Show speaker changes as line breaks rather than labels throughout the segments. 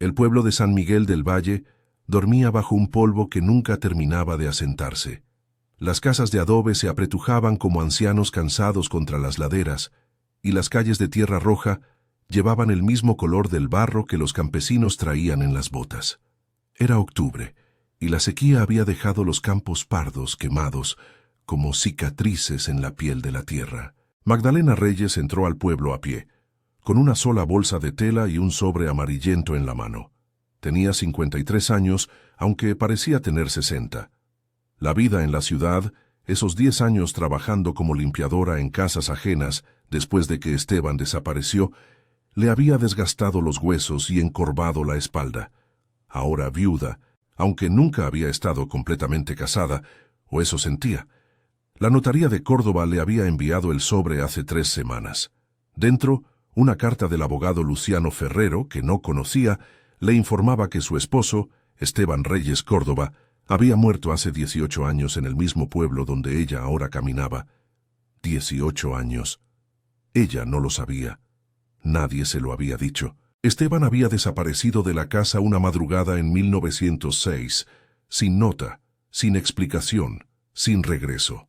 El pueblo de San Miguel del Valle dormía bajo un polvo que nunca terminaba de asentarse. Las casas de adobe se apretujaban como ancianos cansados contra las laderas, y las calles de tierra roja llevaban el mismo color del barro que los campesinos traían en las botas. Era octubre, y la sequía había dejado los campos pardos, quemados, como cicatrices en la piel de la tierra. Magdalena Reyes entró al pueblo a pie, con una sola bolsa de tela y un sobre amarillento en la mano. Tenía 53 años, aunque parecía tener 60. La vida en la ciudad, esos 10 años trabajando como limpiadora en casas ajenas después de que Esteban desapareció, le había desgastado los huesos y encorvado la espalda. Ahora viuda, aunque nunca había estado completamente casada, o eso sentía. La notaría de Córdoba le había enviado el sobre hace 3 semanas. Dentro, una carta del abogado Luciano Ferrero, que no conocía, le informaba que su esposo, Esteban Reyes Córdoba, había muerto hace 18 años en el mismo pueblo donde ella ahora caminaba. 18 años. Ella no lo sabía. Nadie se lo había dicho. Esteban había desaparecido de la casa una madrugada en 1906, sin nota, sin explicación, sin regreso.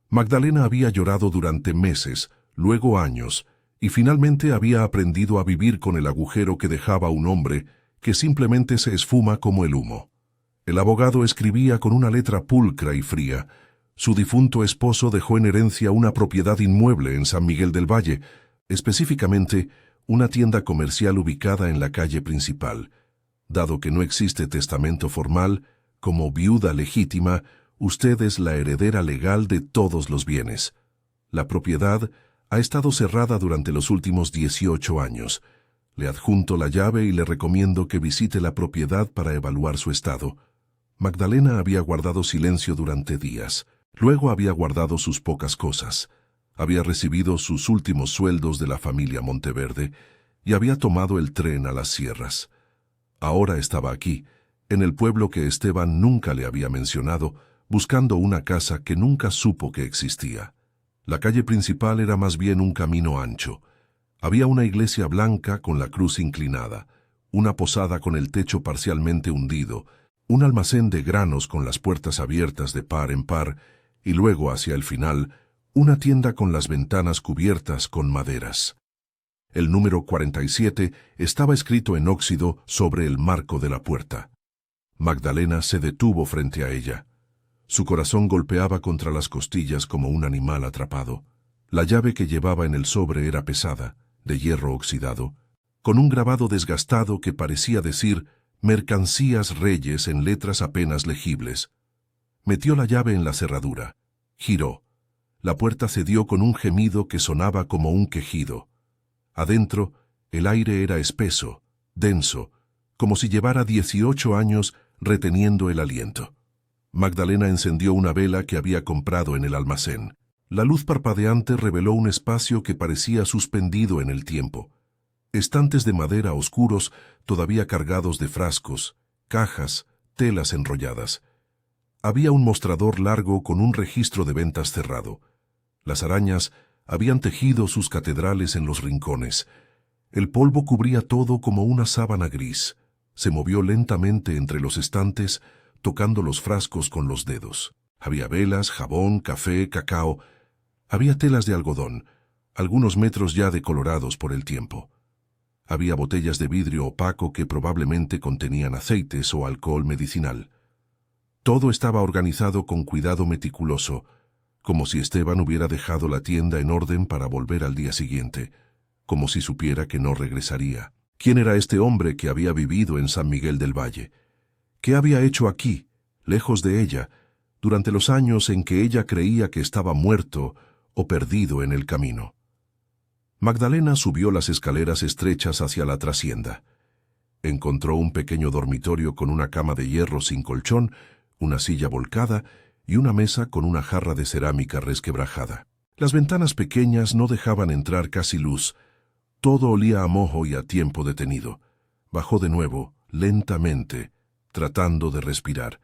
Magdalena había llorado durante meses, luego años, y finalmente había aprendido a vivir con el agujero que dejaba un hombre que simplemente se esfuma como el humo. El abogado escribía con una letra pulcra y fría. Su difunto esposo dejó en herencia una propiedad inmueble en San Miguel del Valle, específicamente una tienda comercial ubicada en la calle principal. Dado que no existe testamento formal, como viuda legítima, usted es la heredera legal de todos los bienes. La propiedad ha estado cerrada durante los últimos 18 años. Le adjunto la llave y le recomiendo que visite la propiedad para evaluar su estado. Magdalena había guardado silencio durante días. Luego había guardado sus pocas cosas. Había recibido sus últimos sueldos de la familia Monteverde y había tomado el tren a las sierras. Ahora estaba aquí, en el pueblo que Esteban nunca le había mencionado, buscando una casa que nunca supo que existía. La calle principal era más bien un camino ancho. Había una iglesia blanca con la cruz inclinada, una posada con el techo parcialmente hundido, un almacén de granos con las puertas abiertas de par en par, y luego, hacia el final, una tienda con las ventanas cubiertas con maderas. El número 47 estaba escrito en óxido sobre el marco de la puerta. Magdalena se detuvo frente a ella. Su corazón golpeaba contra las costillas como un animal atrapado. La llave que llevaba en el sobre era pesada, de hierro oxidado, con un grabado desgastado que parecía decir «Mercancías Reyes» en letras apenas legibles. Metió la llave en la cerradura. Giró. La puerta cedió con un gemido que sonaba como un quejido. Adentro, el aire era espeso, denso, como si llevara 18 años reteniendo el aliento. Magdalena encendió una vela que había comprado en el almacén. La luz parpadeante reveló un espacio que parecía suspendido en el tiempo. Estantes de madera oscuros, todavía cargados de frascos, cajas, telas enrolladas. Había un mostrador largo con un registro de ventas cerrado. Las arañas habían tejido sus catedrales en los rincones. El polvo cubría todo como una sábana gris. Se movió lentamente entre los estantes, tocando los frascos con los dedos. Había velas, jabón, café, cacao. Había telas de algodón, algunos metros ya decolorados por el tiempo. Había botellas de vidrio opaco que probablemente contenían aceites o alcohol medicinal. Todo estaba organizado con cuidado meticuloso, como si Esteban hubiera dejado la tienda en orden para volver al día siguiente, como si supiera que no regresaría. ¿Quién era este hombre que había vivido en San Miguel del Valle? ¿Qué había hecho aquí, lejos de ella, durante los años en que ella creía que estaba muerto o perdido en el camino? Magdalena subió las escaleras estrechas hacia la trastienda. Encontró un pequeño dormitorio con una cama de hierro sin colchón, una silla volcada y una mesa con una jarra de cerámica resquebrajada. Las ventanas pequeñas no dejaban entrar casi luz. Todo olía a mojo y a tiempo detenido. Bajó de nuevo, lentamente, tratando de respirar.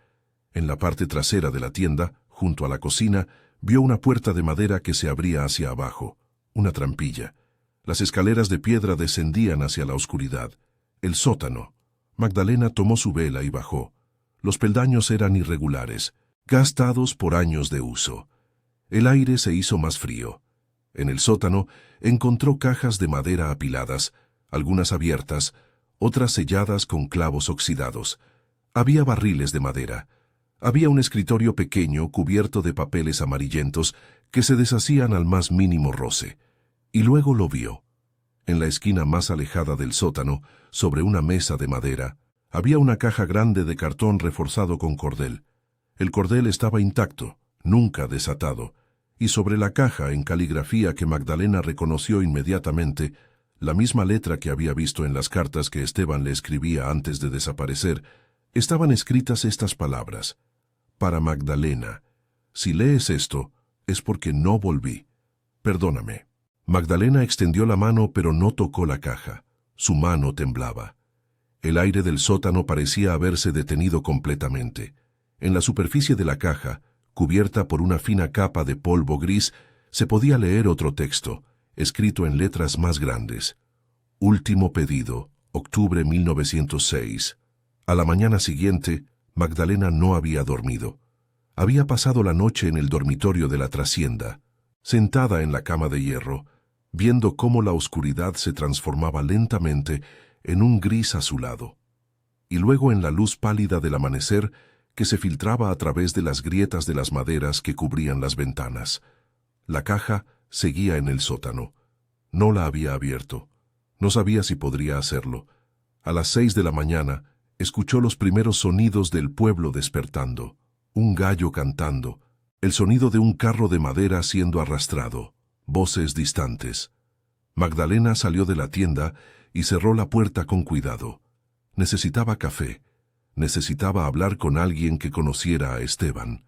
En la parte trasera de la tienda, junto a la cocina, vio una puerta de madera que se abría hacia abajo, una trampilla. Las escaleras de piedra descendían hacia la oscuridad. El sótano, Magdalena tomó su vela y bajó. Los peldaños eran irregulares, gastados por años de uso. El aire se hizo más frío. En el sótano encontró cajas de madera apiladas, algunas abiertas, otras selladas con clavos oxidados. Había barriles de madera. Había un escritorio pequeño cubierto de papeles amarillentos que se deshacían al más mínimo roce. Y luego lo vio. En la esquina más alejada del sótano, sobre una mesa de madera, había una caja grande de cartón reforzado con cordel. El cordel estaba intacto, nunca desatado, y sobre la caja, en caligrafía que Magdalena reconoció inmediatamente, la misma letra que había visto en las cartas que Esteban le escribía antes de desaparecer, estaban escritas estas palabras: para Magdalena, si lees esto, es porque no volví. Perdóname. Magdalena extendió la mano pero no tocó la caja. Su mano temblaba. El aire del sótano parecía haberse detenido completamente. En la superficie de la caja, cubierta por una fina capa de polvo gris, se podía leer otro texto, escrito en letras más grandes. Último pedido, octubre 1906. A la mañana siguiente, Magdalena no había dormido. Había pasado la noche en el dormitorio de la trastienda, sentada en la cama de hierro, viendo cómo la oscuridad se transformaba lentamente en un gris azulado, y luego en la luz pálida del amanecer que se filtraba a través de las grietas de las maderas que cubrían las ventanas. La caja seguía en el sótano. No la había abierto. No sabía si podría hacerlo. A las 6 de la mañana, escuchó los primeros sonidos del pueblo despertando. Un gallo cantando, el sonido de un carro de madera siendo arrastrado, voces distantes. Magdalena salió de la tienda y cerró la puerta con cuidado. Necesitaba café. Necesitaba hablar con alguien que conociera a Esteban.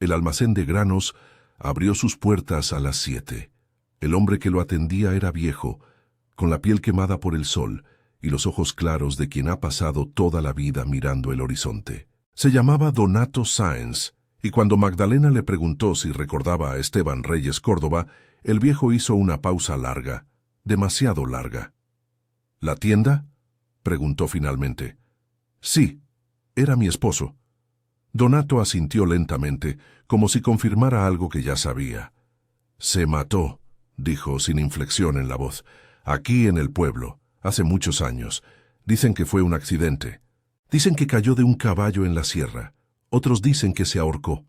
El almacén de granos abrió sus puertas a las 7. El hombre que lo atendía era viejo, con la piel quemada por el sol y los ojos claros de quien ha pasado toda la vida mirando el horizonte. Se llamaba Donato Sáenz, y cuando Magdalena le preguntó si recordaba a Esteban Reyes Córdoba, el viejo hizo una pausa larga, demasiado larga. ¿La tienda?, preguntó finalmente. Sí, era mi esposo. Donato asintió lentamente, como si confirmara algo que ya sabía. Se mató, dijo sin inflexión en la voz, aquí en el pueblo, hace muchos años. Dicen que fue un accidente. Dicen que cayó de un caballo en la sierra. Otros dicen que se ahorcó.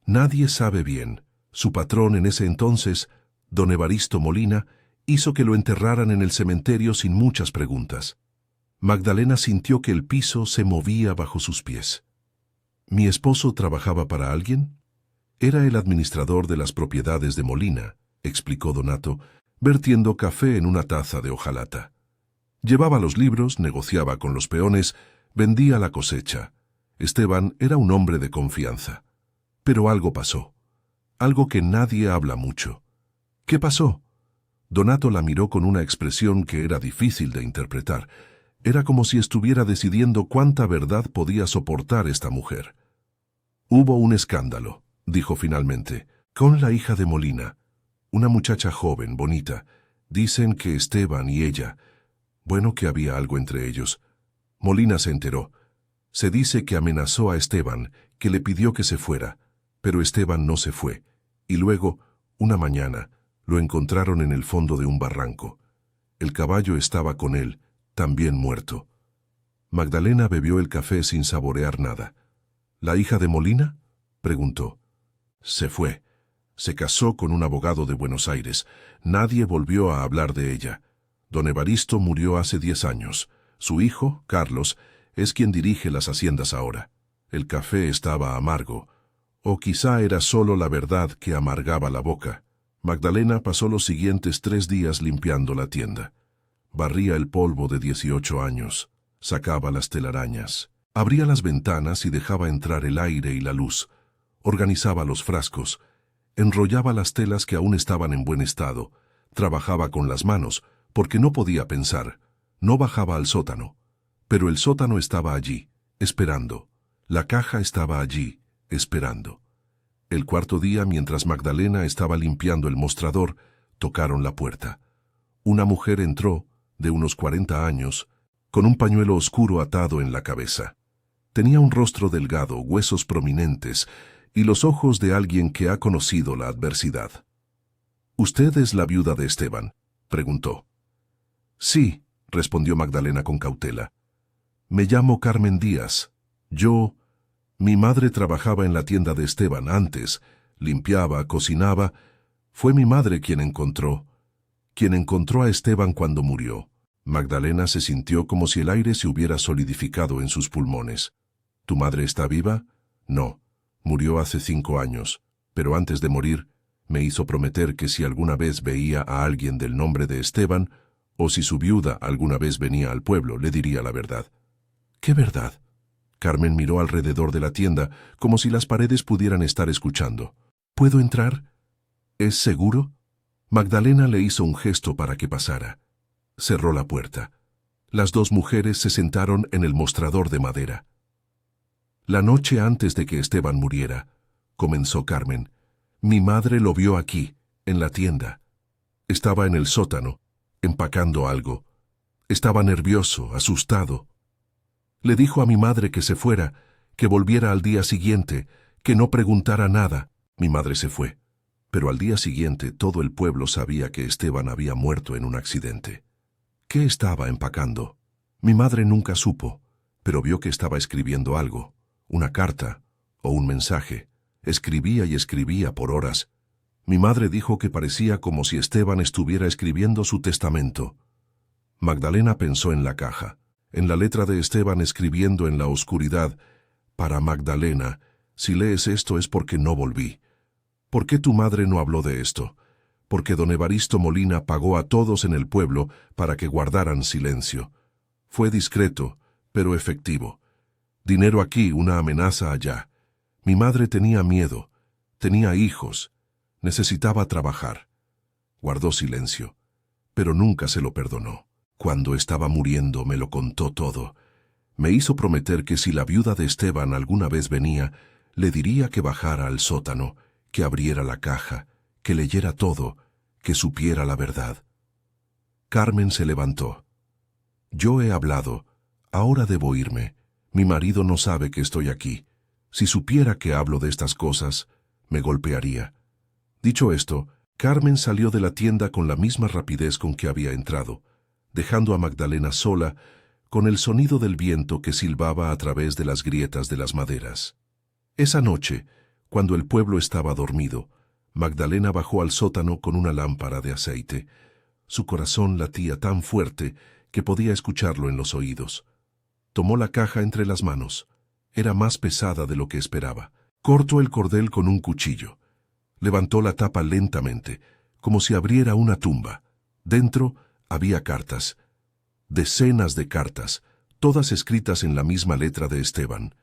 Nadie sabe bien. Su patrón en ese entonces, don Evaristo Molina, hizo que lo enterraran en el cementerio sin muchas preguntas. Magdalena sintió que el piso se movía bajo sus pies. ¿Mi esposo trabajaba para alguien? Era el administrador de las propiedades de Molina, explicó Donato, vertiendo café en una taza de hojalata. Llevaba los libros, negociaba con los peones, vendía la cosecha. Esteban era un hombre de confianza. Pero algo pasó. Algo que nadie habla mucho. ¿Qué pasó? Donato la miró con una expresión que era difícil de interpretar. Era como si estuviera decidiendo cuánta verdad podía soportar esta mujer. Hubo un escándalo, dijo finalmente, con la hija de Molina. Una muchacha joven, bonita. Dicen que Esteban y ella... Bueno, que había algo entre ellos. Molina se enteró. Se dice que amenazó a Esteban, que le pidió que se fuera, pero Esteban no se fue. Y luego, una mañana, lo encontraron en el fondo de un barranco. El caballo estaba con él, también muerto. Magdalena bebió el café sin saborear nada. ¿La hija de Molina?, preguntó. Se fue. Se casó con un abogado de Buenos Aires. Nadie volvió a hablar de ella. Don Evaristo murió hace 10 años. Su hijo, Carlos, es quien dirige las haciendas ahora. El café estaba amargo. O quizá era solo la verdad que amargaba la boca. Magdalena pasó los siguientes 3 días limpiando la tienda. Barría el polvo de 18 años. Sacaba las telarañas. Abría las ventanas y dejaba entrar el aire y la luz. Organizaba los frascos. Enrollaba las telas que aún estaban en buen estado. Trabajaba con las manos, porque no podía pensar. No bajaba al sótano. Pero el sótano estaba allí, esperando. La caja estaba allí, esperando. El cuarto día, mientras Magdalena estaba limpiando el mostrador, tocaron la puerta. Una mujer entró, de unos 40 años, con un pañuelo oscuro atado en la cabeza. Tenía un rostro delgado, huesos prominentes y los ojos de alguien que ha conocido la adversidad. —¿Usted es la viuda de Esteban? —preguntó. —Sí —respondió Magdalena con cautela—. Me llamo Carmen Díaz. Mi madre trabajaba en la tienda de Esteban antes, limpiaba, cocinaba. Fue mi madre quien encontró a Esteban cuando murió. Magdalena se sintió como si el aire se hubiera solidificado en sus pulmones. —¿Tu madre está viva? —No, murió hace 5 años, pero antes de morir me hizo prometer que si alguna vez veía a alguien del nombre de Esteban, o si su viuda alguna vez venía al pueblo, le diría la verdad. —¿Qué verdad? Carmen miró alrededor de la tienda, como si las paredes pudieran estar escuchando. —¿Puedo entrar? ¿Es seguro? Magdalena le hizo un gesto para que pasara. Cerró la puerta. Las 2 mujeres se sentaron en el mostrador de madera. —La noche antes de que Esteban muriera —comenzó Carmen—, mi madre lo vio aquí, en la tienda. Estaba en el sótano, empacando algo. Estaba nervioso, asustado. Le dijo a mi madre que se fuera, que volviera al día siguiente, que no preguntara nada. Mi madre se fue, pero al día siguiente todo el pueblo sabía que Esteban había muerto en un accidente. ¿Qué estaba empacando? Mi madre nunca supo, pero vio que estaba escribiendo algo, una carta o un mensaje. Escribía y escribía por horas. Mi madre dijo que parecía como si Esteban estuviera escribiendo su testamento. Magdalena pensó en la caja, en la letra de Esteban escribiendo en la oscuridad: para Magdalena, si lees esto es porque no volví. ¿Por qué tu madre no habló de esto? Porque don Evaristo Molina pagó a todos en el pueblo para que guardaran silencio. Fue discreto, pero efectivo. Dinero aquí, una amenaza allá. Mi madre tenía miedo, tenía hijos, necesitaba trabajar. Guardó silencio, pero nunca se lo perdonó. Cuando estaba muriendo me lo contó todo. Me hizo prometer que si la viuda de Esteban alguna vez venía, le diría que bajara al sótano, que abriera la caja, que leyera todo, que supiera la verdad. Carmen se levantó. Yo he hablado, ahora debo irme. Mi marido no sabe que estoy aquí. Si supiera que hablo de estas cosas, me golpearía. Dicho esto, Carmen salió de la tienda con la misma rapidez con que había entrado, dejando a Magdalena sola, con el sonido del viento que silbaba a través de las grietas de las maderas. Esa noche, cuando el pueblo estaba dormido, Magdalena bajó al sótano con una lámpara de aceite. Su corazón latía tan fuerte que podía escucharlo en los oídos. Tomó la caja entre las manos. Era más pesada de lo que esperaba. Cortó el cordel con un cuchillo. Levantó la tapa lentamente, como si abriera una tumba. Dentro había cartas. Decenas de cartas, todas escritas en la misma letra de Esteban.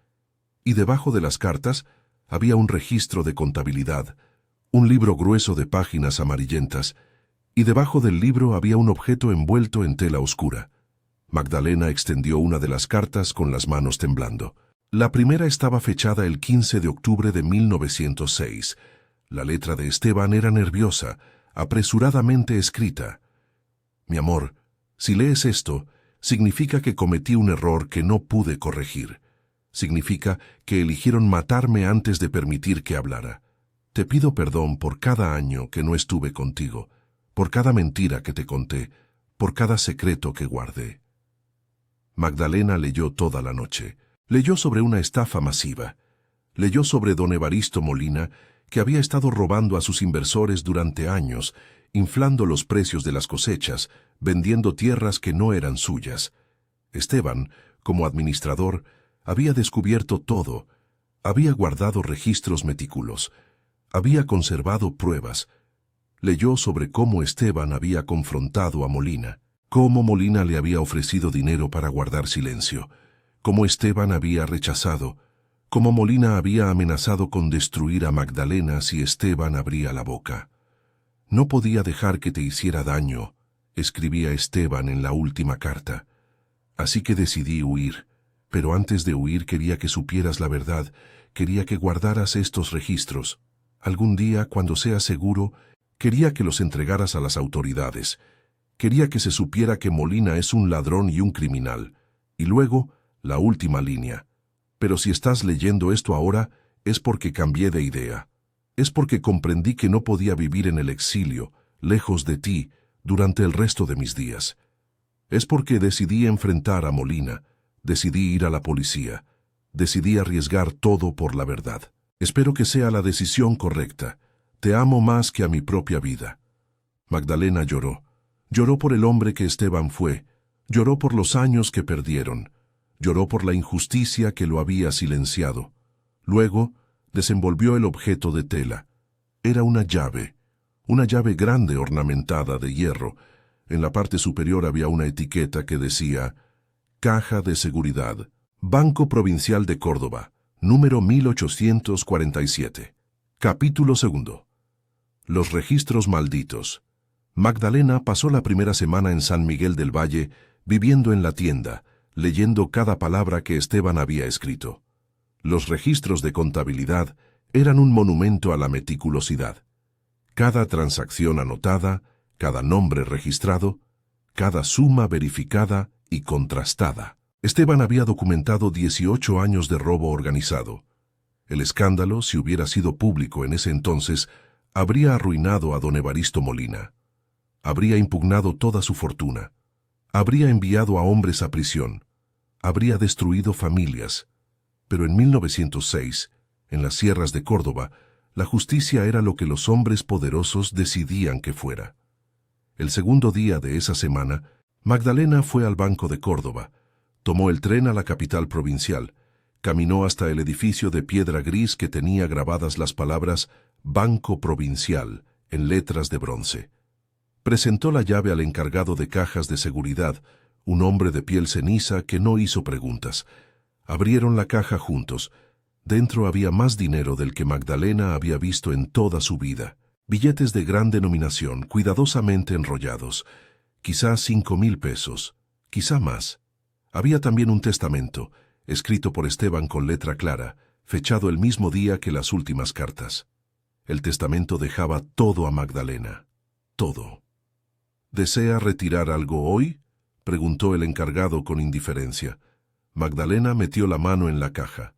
Y debajo de las cartas había un registro de contabilidad, un libro grueso de páginas amarillentas, y debajo del libro había un objeto envuelto en tela oscura. Magdalena extendió una de las cartas con las manos temblando. La primera estaba fechada el 15 de octubre de 1906. La letra de Esteban era nerviosa, apresuradamente escrita. Mi amor, si lees esto, significa que cometí un error que no pude corregir. Significa que eligieron matarme antes de permitir que hablara. Te pido perdón por cada año que no estuve contigo, por cada mentira que te conté, por cada secreto que guardé. Magdalena leyó toda la noche. Leyó sobre una estafa masiva. Leyó sobre don Evaristo Molina, que había estado robando a sus inversores durante años, inflando los precios de las cosechas, vendiendo tierras que no eran suyas. Esteban, como administrador, había descubierto todo. Había guardado registros meticulosos. Había conservado pruebas. Leyó sobre cómo Esteban había confrontado a Molina, cómo Molina le había ofrecido dinero para guardar silencio, cómo Esteban había rechazado, cómo Molina había amenazado con destruir a Magdalena si Esteban abría la boca. No podía dejar que te hiciera daño, escribía Esteban en la última carta. Así que decidí huir, pero antes de huir quería que supieras la verdad, quería que guardaras estos registros. Algún día, cuando seas seguro, quería que los entregaras a las autoridades. Quería que se supiera que Molina es un ladrón y un criminal. Y luego, la última línea. Pero si estás leyendo esto ahora, es porque cambié de idea. Es porque comprendí que no podía vivir en el exilio, lejos de ti, durante el resto de mis días. Es porque decidí enfrentar a Molina, decidí ir a la policía, decidí arriesgar todo por la verdad. Espero que sea la decisión correcta. Te amo más que a mi propia vida. Magdalena lloró. Lloró por el hombre que Esteban fue. Lloró por los años que perdieron. Lloró por la injusticia que lo había silenciado. Luego, desenvolvió el objeto de tela. Era una llave grande ornamentada de hierro. En la parte superior había una etiqueta que decía: Caja de Seguridad, Banco Provincial de Córdoba, número 1847. Capítulo 2. Los registros malditos. Magdalena pasó la primera semana en San Miguel del Valle, viviendo en la tienda, leyendo cada palabra que Esteban había escrito. Los registros de contabilidad eran un monumento a la meticulosidad. Cada transacción anotada, cada nombre registrado, cada suma verificada y contrastada. Esteban había documentado 18 años de robo organizado. El escándalo, si hubiera sido público en ese entonces, habría arruinado a don Evaristo Molina. Habría impugnado toda su fortuna. Habría enviado a hombres a prisión. Habría destruido familias. Pero en 1906, en las sierras de Córdoba, la justicia era lo que los hombres poderosos decidían que fuera. El segundo día de esa semana, Magdalena fue al Banco de Córdoba, tomó el tren a la capital provincial, caminó hasta el edificio de piedra gris que tenía grabadas las palabras Banco Provincial en letras de bronce. Presentó la llave al encargado de cajas de seguridad, un hombre de piel ceniza que no hizo preguntas. Abrieron la caja juntos. Dentro había más dinero del que Magdalena había visto en toda su vida. Billetes de gran denominación, cuidadosamente enrollados. Quizá 5,000 pesos, quizá más. Había también un testamento, escrito por Esteban con letra clara, fechado el mismo día que las últimas cartas. El testamento dejaba todo a Magdalena. Todo. ¿Desea retirar algo hoy?, preguntó el encargado con indiferencia. Magdalena metió la mano en la caja.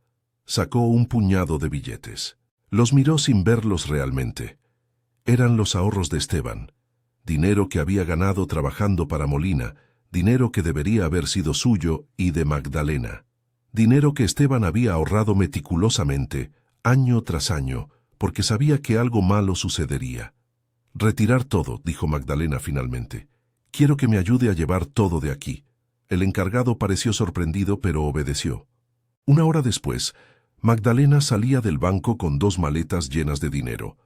Sacó un puñado de billetes. Los miró sin verlos realmente. Eran los ahorros de Esteban. Dinero que había ganado trabajando para Molina, dinero que debería haber sido suyo y de Magdalena. Dinero que Esteban había ahorrado meticulosamente, año tras año, porque sabía que algo malo sucedería. Retirar todo, dijo Magdalena finalmente. Quiero que me ayude a llevar todo de aquí. El encargado pareció sorprendido, pero obedeció. Una hora después, Magdalena salía del banco con 2 maletas llenas de dinero.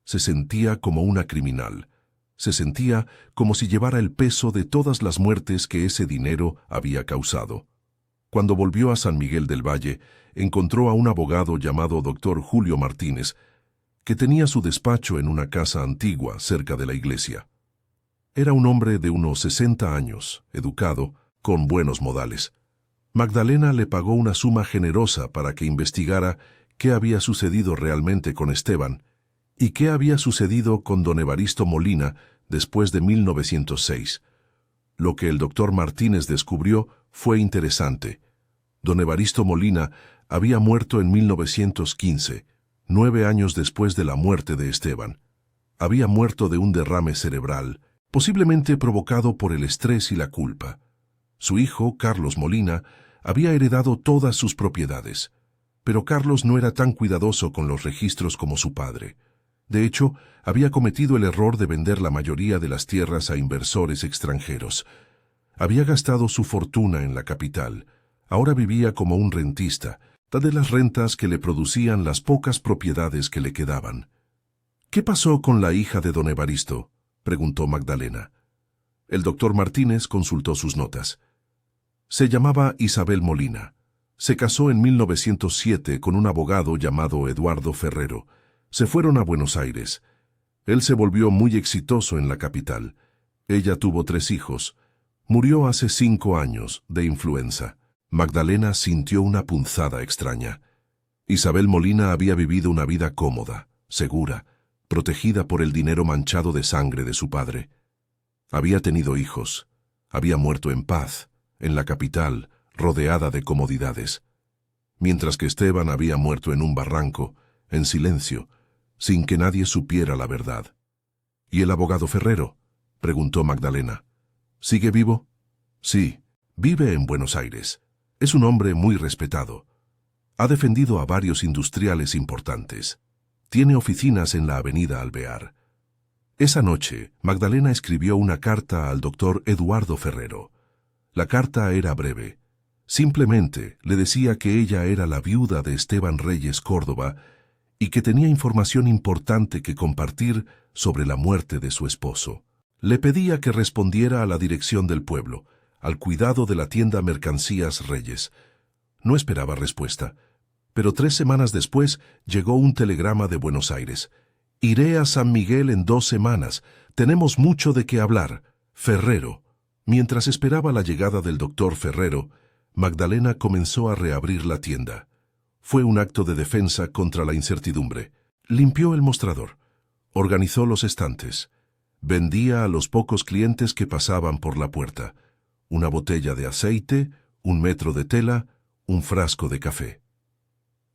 Se sentía como una criminal. Se sentía como si llevara el peso de todas las muertes que ese dinero había causado. Cuando volvió a San Miguel del Valle, encontró a un abogado llamado Dr. Julio Martínez, que tenía su despacho en una casa antigua cerca de la iglesia. Era un hombre de unos 60 años, educado, con buenos modales. Magdalena le pagó una suma generosa para que investigara qué había sucedido realmente con Esteban y qué había sucedido con don Evaristo Molina después de 1906. Lo que el doctor Martínez descubrió fue interesante. Don Evaristo Molina había muerto en 1915, 9 años después de la muerte de Esteban. Había muerto de un derrame cerebral, posiblemente provocado por el estrés y la culpa. Su hijo, Carlos Molina, había heredado todas sus propiedades, pero Carlos no era tan cuidadoso con los registros como su padre. De hecho, había cometido el error de vender la mayoría de las tierras a inversores extranjeros. Había gastado su fortuna en la capital. Ahora vivía como un rentista, de las rentas que le producían las pocas propiedades que le quedaban. ¿Qué pasó con la hija de don Evaristo?, preguntó Magdalena. El doctor Martínez consultó sus notas. Se llamaba Isabel Molina. Se casó en 1907 con un abogado llamado Eduardo Ferrero. Se fueron a Buenos Aires. Él se volvió muy exitoso en la capital. Ella tuvo 3 hijos. Murió hace 5 años, de influenza. Magdalena sintió una punzada extraña. Isabel Molina había vivido una vida cómoda, segura, protegida por el dinero manchado de sangre de su padre. Había tenido hijos. Había muerto en paz, en la capital, rodeada de comodidades, mientras que Esteban había muerto en un barranco, en silencio, sin que nadie supiera la verdad. ¿Y el abogado Ferrero?, preguntó Magdalena. ¿Sigue vivo? Sí, vive en Buenos Aires. Es un hombre muy respetado. Ha defendido a varios industriales importantes. Tiene oficinas en la avenida Alvear. Esa noche, Magdalena escribió una carta al doctor Eduardo Ferrero. La carta era breve. Simplemente le decía que ella era la viuda de Esteban Reyes Córdoba y que tenía información importante que compartir sobre la muerte de su esposo. Le pedía que respondiera a la dirección del pueblo, al cuidado de la tienda Mercancías Reyes. No esperaba respuesta, pero 3 semanas después llegó un telegrama de Buenos Aires. Iré a San Miguel en 2 semanas. Tenemos mucho de qué hablar. Ferrero. Mientras esperaba la llegada del doctor Ferrero, Magdalena comenzó a reabrir la tienda. Fue un acto de defensa contra la incertidumbre. Limpió el mostrador. Organizó los estantes. Vendía a los pocos clientes que pasaban por la puerta. Una botella de aceite, 1 metro de tela, un frasco de café.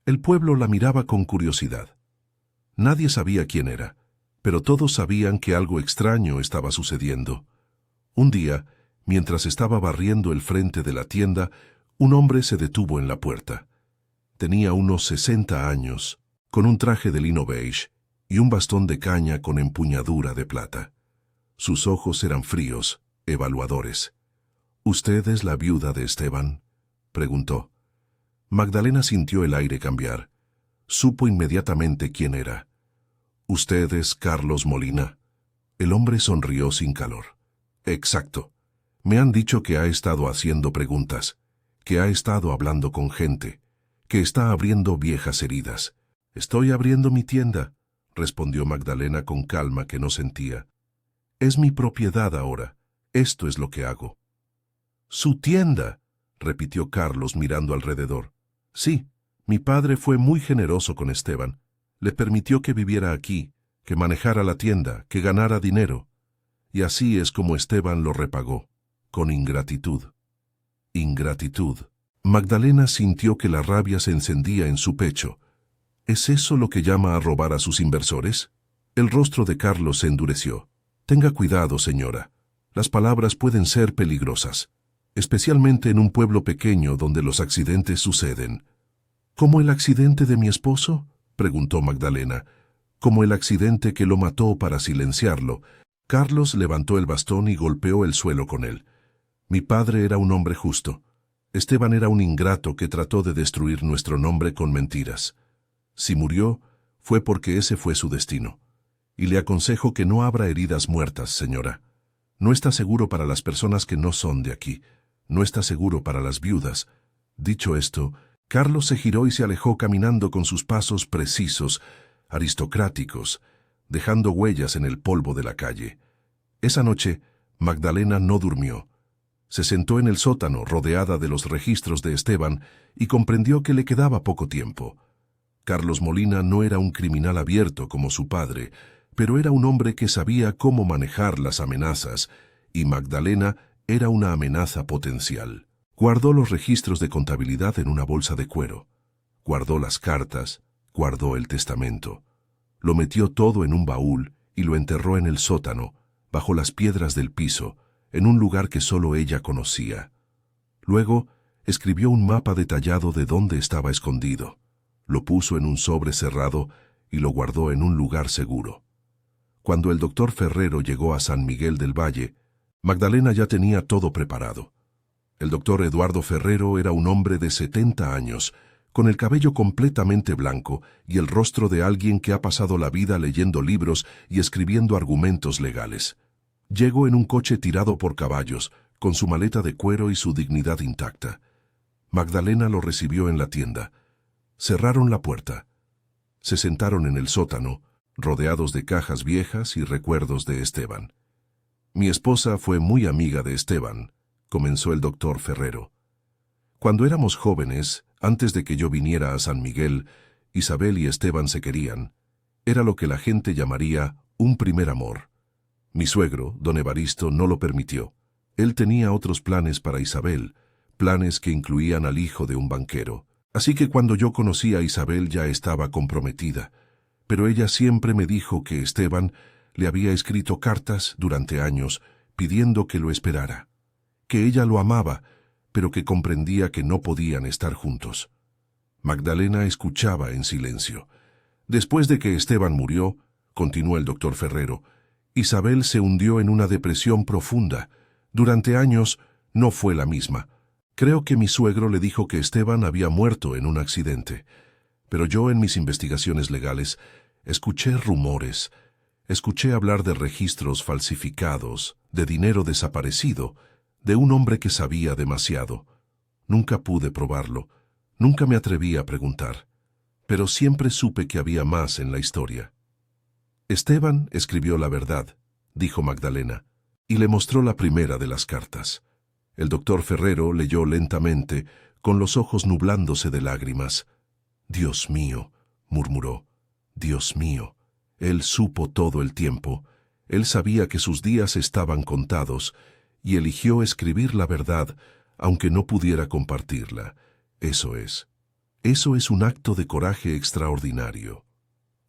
El pueblo la miraba con curiosidad. Nadie sabía quién era, pero todos sabían que algo extraño estaba sucediendo. Un día, mientras estaba barriendo el frente de la tienda, un hombre se detuvo en la puerta. Tenía unos 60 años, con un traje de lino beige y un bastón de caña con empuñadura de plata. Sus ojos eran fríos, evaluadores. ¿Usted es la viuda de Esteban?, preguntó. Magdalena sintió el aire cambiar. Supo inmediatamente quién era. ¿Usted es Carlos Molina? El hombre sonrió sin calor. Exacto. Me han dicho que ha estado haciendo preguntas, que ha estado hablando con gente, que está abriendo viejas heridas. Estoy abriendo mi tienda, respondió Magdalena con calma que no sentía. Es mi propiedad ahora. Esto es lo que hago. «¿Su tienda?», repitió Carlos mirando alrededor. «Sí, mi padre fue muy generoso con Esteban. Le permitió que viviera aquí, que manejara la tienda, que ganara dinero. Y así es como Esteban lo repagó, con ingratitud». Ingratitud. Magdalena sintió que la rabia se encendía en su pecho. ¿Es eso lo que llama a robar a sus inversores? El rostro de Carlos se endureció. Tenga cuidado, señora. Las palabras pueden ser peligrosas, especialmente en un pueblo pequeño donde los accidentes suceden. ¿Como el accidente de mi esposo?, preguntó Magdalena. «Como el accidente que lo mató para silenciarlo». Carlos levantó el bastón y golpeó el suelo con él. «Mi padre era un hombre justo. Esteban era un ingrato que trató de destruir nuestro nombre con mentiras. Si murió, fue porque ese fue su destino. Y le aconsejo que no abra heridas muertas, señora. No está seguro para las personas que no son de aquí. No está seguro para las viudas». Dicho esto, Carlos se giró y se alejó caminando con sus pasos precisos, aristocráticos, dejando huellas en el polvo de la calle. Esa noche, Magdalena no durmió. Se sentó en el sótano, rodeada de los registros de Esteban, y comprendió que le quedaba poco tiempo. Carlos Molina no era un criminal abierto como su padre, pero era un hombre que sabía cómo manejar las amenazas, y Magdalena era una amenaza potencial. Guardó los registros de contabilidad en una bolsa de cuero. Guardó las cartas, guardó el testamento. Lo metió todo en un baúl y lo enterró en el sótano, bajo las piedras del piso, en un lugar que solo ella conocía. Luego, escribió un mapa detallado de dónde estaba escondido. Lo puso en un sobre cerrado y lo guardó en un lugar seguro. Cuando el doctor Ferrero llegó a San Miguel del Valle, Magdalena ya tenía todo preparado. El doctor Eduardo Ferrero era un hombre de 70 años, con el cabello completamente blanco y el rostro de alguien que ha pasado la vida leyendo libros y escribiendo argumentos legales. Llegó en un coche tirado por caballos, con su maleta de cuero y su dignidad intacta. Magdalena lo recibió en la tienda. Cerraron la puerta. Se sentaron en el sótano, rodeados de cajas viejas y recuerdos de Esteban. «Mi esposa fue muy amiga de Esteban», comenzó el doctor Ferrero. «Cuando éramos jóvenes, antes de que yo viniera a San Miguel, Isabel y Esteban se querían. Era lo que la gente llamaría un primer amor. Mi suegro, don Evaristo, no lo permitió. Él tenía otros planes para Isabel, planes que incluían al hijo de un banquero. Así que cuando yo conocí a Isabel ya estaba comprometida, pero ella siempre me dijo que Esteban le había escrito cartas durante años pidiendo que lo esperara, que ella lo amaba, pero que comprendía que no podían estar juntos. Magdalena escuchaba en silencio. Después de que Esteban murió, continuó el doctor Ferrero, Isabel se hundió en una depresión profunda. Durante años no fue la misma. Creo que mi suegro le dijo que Esteban había muerto en un accidente. Pero yo en mis investigaciones legales escuché rumores, escuché hablar de registros falsificados, de dinero desaparecido, de un hombre que sabía demasiado. Nunca pude probarlo, nunca me atreví a preguntar, pero siempre supe que había más en la historia. Esteban escribió la verdad, dijo Magdalena, y le mostró la primera de las cartas. El doctor Ferrero leyó lentamente, con los ojos nublándose de lágrimas. «Dios mío», murmuró, «Dios mío». Él supo todo el tiempo. Él sabía que sus días estaban contados, y eligió escribir la verdad, aunque no pudiera compartirla. Eso es un acto de coraje extraordinario.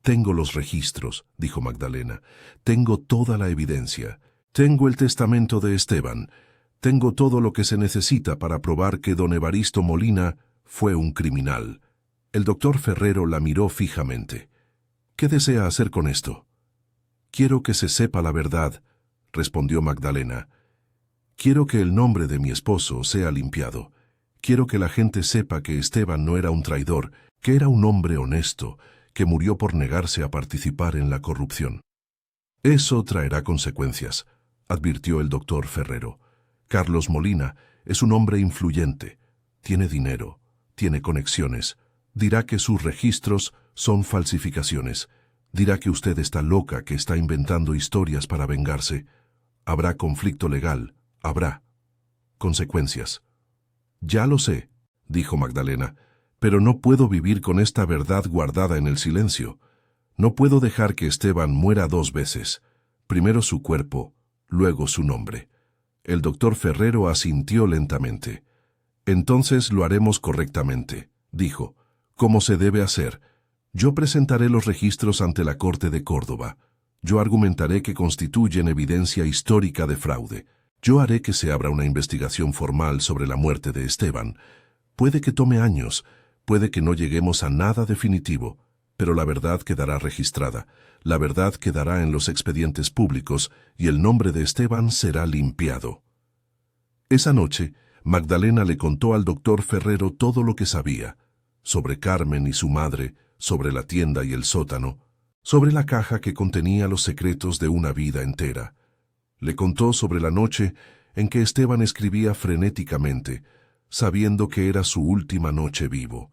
«Tengo los registros», dijo Magdalena. «Tengo toda la evidencia. Tengo el testamento de Esteban. Tengo todo lo que se necesita para probar que don Evaristo Molina fue un criminal». El doctor Ferrero la miró fijamente. «¿Qué desea hacer con esto?» «Quiero que se sepa la verdad», respondió Magdalena. «Quiero que el nombre de mi esposo sea limpiado. Quiero que la gente sepa que Esteban no era un traidor, que era un hombre honesto, que murió por negarse a participar en la corrupción». «Eso traerá consecuencias», advirtió el doctor Ferrero. «Carlos Molina es un hombre influyente. Tiene dinero, tiene conexiones. Dirá que sus registros son falsificaciones. Dirá que usted está loca, que está inventando historias para vengarse. Habrá conflicto legal, habrá consecuencias». «Ya lo sé», dijo Magdalena, «pero no puedo vivir con esta verdad guardada en el silencio. No puedo dejar que Esteban muera dos veces. Primero su cuerpo, luego su nombre». El doctor Ferrero asintió lentamente. «Entonces lo haremos correctamente», dijo, «como se debe hacer. Yo presentaré los registros ante la Corte de Córdoba. Yo argumentaré que constituyen evidencia histórica de fraude. Yo haré que se abra una investigación formal sobre la muerte de Esteban. Puede que tome años, puede que no lleguemos a nada definitivo, pero la verdad quedará registrada, la verdad quedará en los expedientes públicos y el nombre de Esteban será limpiado». Esa noche, Magdalena le contó al doctor Ferrero todo lo que sabía, sobre Carmen y su madre, sobre la tienda y el sótano, sobre la caja que contenía los secretos de una vida entera. Le contó sobre la noche en que Esteban escribía frenéticamente, sabiendo que era su última noche vivo.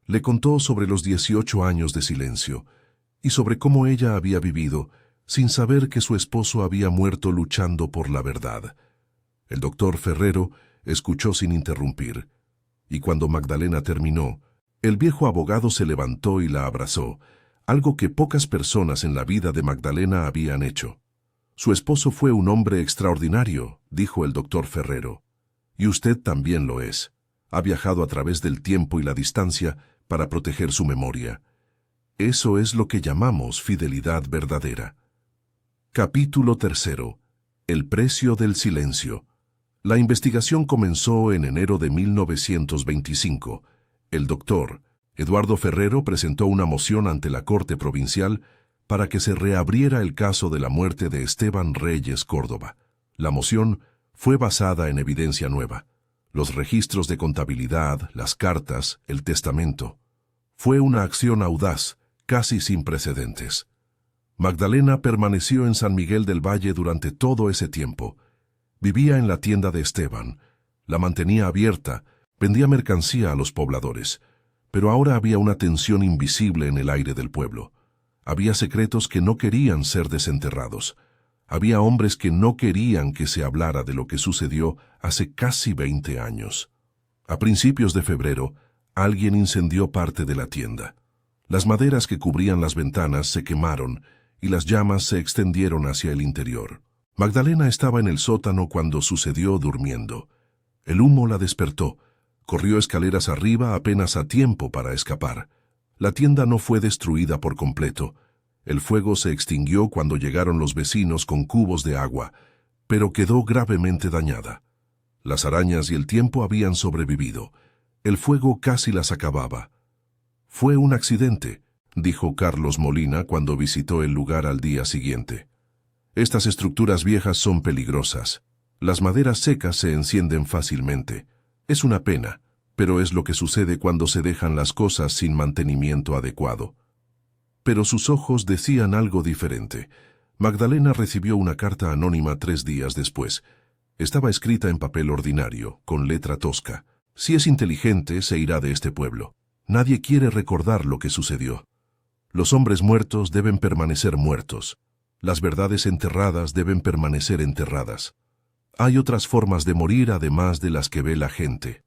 Le contó sobre los 18 años de silencio, y sobre cómo ella había vivido, sin saber que su esposo había muerto luchando por la verdad. El doctor Ferrero escuchó sin interrumpir, y cuando Magdalena terminó, el viejo abogado se levantó y la abrazó, algo que pocas personas en la vida de Magdalena habían hecho. «Su esposo fue un hombre extraordinario», dijo el doctor Ferrero. «Y usted también lo es. Ha viajado a través del tiempo y la distancia para proteger su memoria. Eso es lo que llamamos fidelidad verdadera». Capítulo 3. El precio del silencio. La investigación comenzó en enero de 1925. El doctor Eduardo Ferrero presentó una moción ante la Corte Provincial para que se reabriera el caso de la muerte de Esteban Reyes Córdoba. La moción fue basada en evidencia nueva: los registros de contabilidad, las cartas, el testamento. Fue una acción audaz, casi sin precedentes. Magdalena permaneció en San Miguel del Valle durante todo ese tiempo. Vivía en la tienda de Esteban, la mantenía abierta, vendía mercancía a los pobladores, pero ahora había una tensión invisible en el aire del pueblo. Había secretos que no querían ser desenterrados. Había hombres que no querían que se hablara de lo que sucedió hace casi 20 años. A principios de febrero, alguien incendió parte de la tienda. Las maderas que cubrían las ventanas se quemaron y las llamas se extendieron hacia el interior. Magdalena estaba en el sótano cuando sucedió durmiendo. El humo la despertó. Corrió escaleras arriba apenas a tiempo para escapar. La tienda no fue destruida por completo. El fuego se extinguió cuando llegaron los vecinos con cubos de agua, pero quedó gravemente dañada. Las arañas y el tiempo habían sobrevivido. El fuego casi las acababa. «Fue un accidente», dijo Carlos Molina cuando visitó el lugar al día siguiente. «Estas estructuras viejas son peligrosas. Las maderas secas se encienden fácilmente. Es una pena, pero es lo que sucede cuando se dejan las cosas sin mantenimiento adecuado». Pero sus ojos decían algo diferente. Magdalena recibió una carta anónima 3 días después. Estaba escrita en papel ordinario, con letra tosca. «Si es inteligente, se irá de este pueblo. Nadie quiere recordar lo que sucedió. Los hombres muertos deben permanecer muertos. Las verdades enterradas deben permanecer enterradas. Hay otras formas de morir además de las que ve la gente».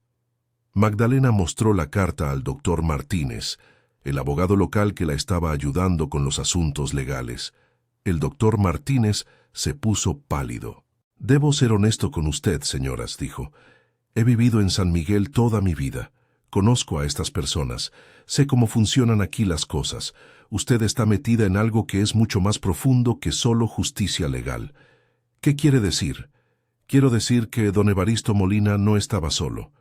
Magdalena mostró la carta al doctor Martínez, el abogado local que la estaba ayudando con los asuntos legales. El doctor Martínez se puso pálido. «Debo ser honesto con usted, señoras», dijo. «He vivido en San Miguel toda mi vida. Conozco a estas personas. Sé cómo funcionan aquí las cosas. Usted está metida en algo que es mucho más profundo que solo justicia legal». «¿Qué quiere decir?» «Quiero decir que don Evaristo Molina no estaba solo.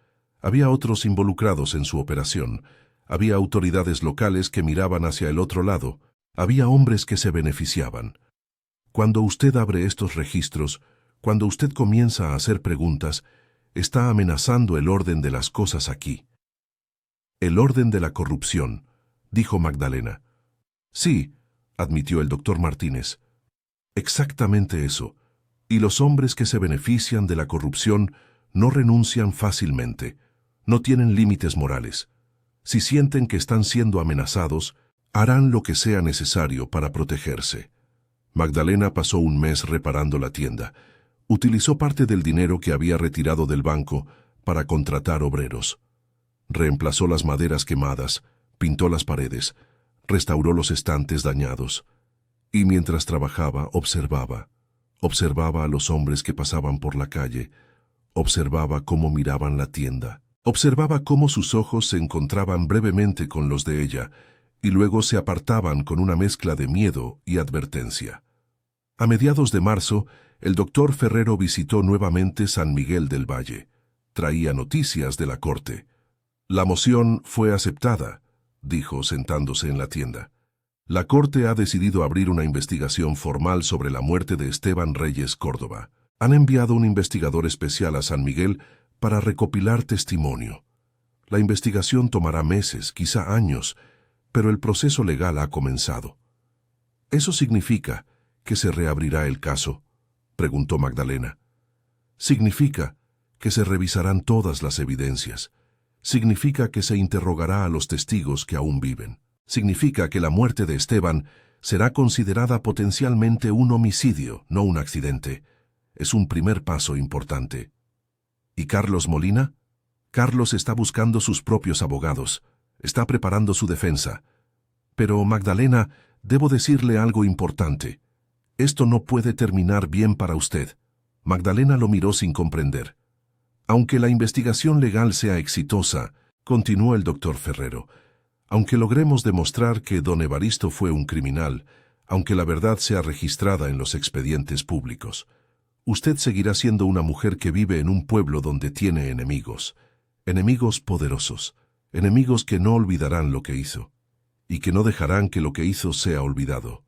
Había otros involucrados en su operación. Había autoridades locales que miraban hacia el otro lado. Había hombres que se beneficiaban. Cuando usted abre estos registros, cuando usted comienza a hacer preguntas, está amenazando el orden de las cosas aquí». «El orden de la corrupción», dijo Magdalena. «Sí», admitió el doctor Martínez. «Exactamente eso. Y los hombres que se benefician de la corrupción no renuncian fácilmente, no tienen límites morales. Si sienten que están siendo amenazados, harán lo que sea necesario para protegerse». Magdalena pasó un mes reparando la tienda. Utilizó parte del dinero que había retirado del banco para contratar obreros. Reemplazó las maderas quemadas, pintó las paredes, restauró los estantes dañados. Y mientras trabajaba, observaba a los hombres que pasaban por la calle, observaba cómo miraban la tienda, observaba cómo sus ojos se encontraban brevemente con los de ella y luego se apartaban con una mezcla de miedo y advertencia. A mediados de marzo, el doctor Ferrero visitó nuevamente San Miguel del Valle. Traía noticias de la corte. «La moción fue aceptada», dijo sentándose en la tienda. «La corte ha decidido abrir una investigación formal sobre la muerte de Esteban Reyes Córdoba. Han enviado un investigador especial a San Miguel para recopilar testimonio. La investigación tomará meses, quizá años, pero el proceso legal ha comenzado». «¿Eso significa que se reabrirá el caso?», preguntó Magdalena. «Significa que se revisarán todas las evidencias. Significa que se interrogará a los testigos que aún viven. Significa que la muerte de Esteban será considerada potencialmente un homicidio, no un accidente. Es un primer paso importante». «¿Y Carlos Molina?» «Carlos está buscando sus propios abogados. Está preparando su defensa. Pero, Magdalena, debo decirle algo importante. Esto no puede terminar bien para usted». Magdalena lo miró sin comprender. «Aunque la investigación legal sea exitosa», continuó el doctor Ferrero, «aunque logremos demostrar que don Evaristo fue un criminal, aunque la verdad sea registrada en los expedientes públicos, usted seguirá siendo una mujer que vive en un pueblo donde tiene enemigos, enemigos poderosos, enemigos que no olvidarán lo que hizo, y que no dejarán que lo que hizo sea olvidado».